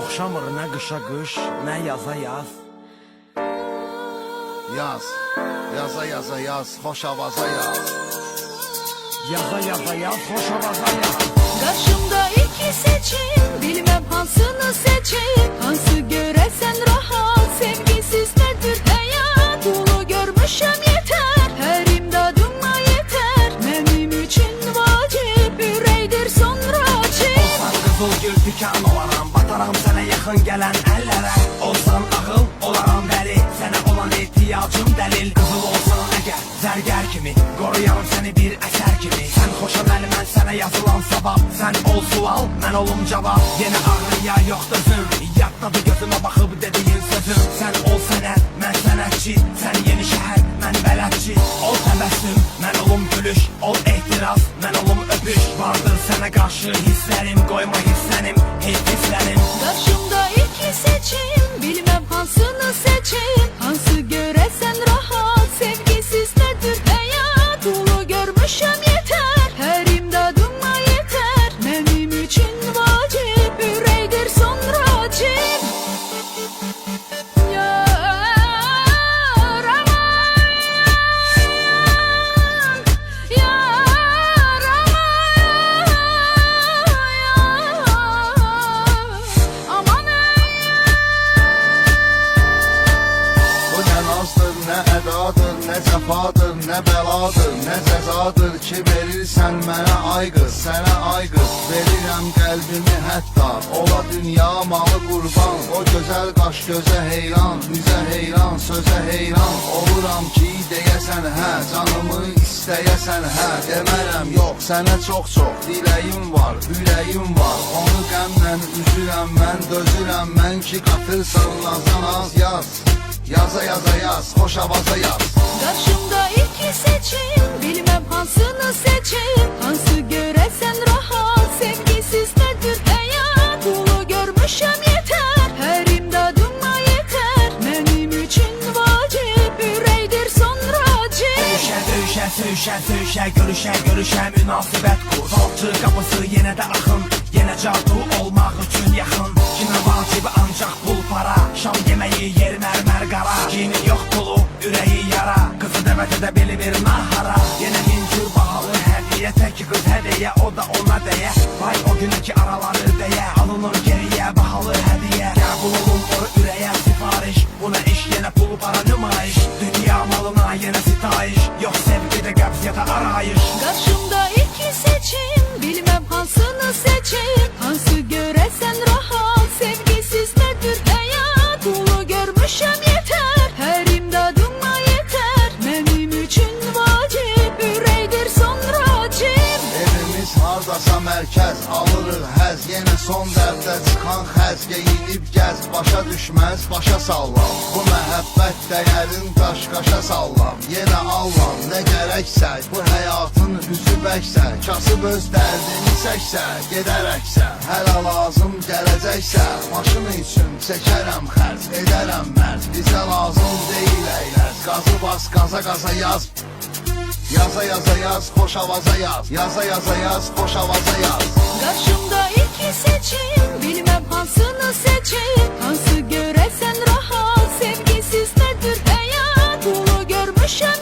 Oxşamır nə qışa qış, nə yaza yaz. Yaz, yaza yaza yaz, hoş avaza yaz. Yaza yaza yaz, hoş avaza yaz. Karşımda iki seçim, bilmem hansını seçeyim. Hansı göresen rahat, sevgisiz nedir hayat. Bunu görmüşüm yeter, her imdadıma yeter. Benim için vacip, üreydir sonra çip. Olsan qızıl gül tükan olaram, bataram sənə yaxın gələn əllərə. Olsan ağıl, olaram bəli, sənə olan ihtiyacım dəlil. Qızıl olsan əgər, zərgər kimi, qoruyarım səni bir əsər kimi. Sən xoşam əli, mən sənə yazılan sabab. Sən ol sual, mən olum cavab. Yenə ağrıya yox dözüm, yaddadır gözümə baxıb dediyin sözüm. Sən ol sənət, mən sənətçi, sən yeni şəhər, mən bələdçi. Ol təbəssüm, mən olum gülüş, ol ehtiras, mən olum öpüş. Vardır sənə qarşı hisslərim, qoyma hisslənim, hisslərim. Karşımda iki seçim, bilmem hansını seçeyim. Hansı göresen rahat, sevgisiz nedir hayat. Ulu görmüşüm yeter, her imdadıma yeter. Benim için vacip, üreydir sonra cip. Yar aman, yar aman, aman. Bu ne nazdır, ne edadır, ne cefadır, ne beladır, ne cezadır ki verirsen mənə ay qız, sənə ay qız. Verirəm qəlbimi hətta, ola dünya malı qurban. O gözəl qaş gözə heyran, üzə heyran, sözə heyran. Oluram ki deyəsən hə, canımı istəyəsən hə. Demərəm yox, sənə çox diləyim var, ürəyim var. Onu qəmlə üzürəm mən, dözürəm mən ki qatırsın nazan az yaz. Yaza yaza yaz, hoş avaza yaz. Karşımda iki seçim, bilmem hansını seçeyim. Hansı göresen rahat, sevgisiz nedir hayat. Ulu görmüşüm yeter, her imdadıma yeter. Benim için vacip, üreydir sonra cip. Döyüşə, döyüşə, söyüşə, söyüşə, görüşə, görüşə, münasibət qur. Falçı qapısı yenə də axın, yenə cadu olmaq üçün yaxın. Kimə vacibi ancaq pul para, şam yeməyi yer mərmər qara. Kimi yox pulu, ürəyi yara, qızı dəvət edə bili bir nahara. Yenə min cür bahalı hədiyə, tək qız hədiyə, o da ona deyə. Vay o günü ki araları deyə, alınır geriyə bahalı hədiyə. Qəbul olunur ürəyə sifariş, buna iş yenə pul para nümayiş. Dünya malına yenə sitayiş, yox sevgidə qəbz ya da arayış. Karşımda iki seçim, bilmem hansını seçeyim. Hansı göresen rahat, sevgisiz nedir hayat. Ulu görmüşüm yeter, her imdadıma yeter. Benim için vacip, üreydir sonra cip. Evimiz hardasa mərkəz, alırıq həz. Yenə son dərddə çıxan xəz. Geyinib gəz, başa düşməz, başa sallam. Bu məhəbbət dəyərin daş-qaşa sallam. Yenə allam, nə gərəksə, bu həyatın üzü bəksə. Kasıb öz dərdini çəksə, gedərəksə. Hələ lazım gələcəksə, maşını üçün çəkərəm xərc, edərəm mərc. Bizə lazım deyil əyləz, qazı bas, qaza qaza yaz. Yaza yaza yaz, hoş avaza yaz. Yaza yaza yaz, hoş avaza yaz. Karşımda iki seçim, bilmem hansını seçeyim. Hansı göresen rahat, sevgisiz nedir hayat. Ulu görmüşüm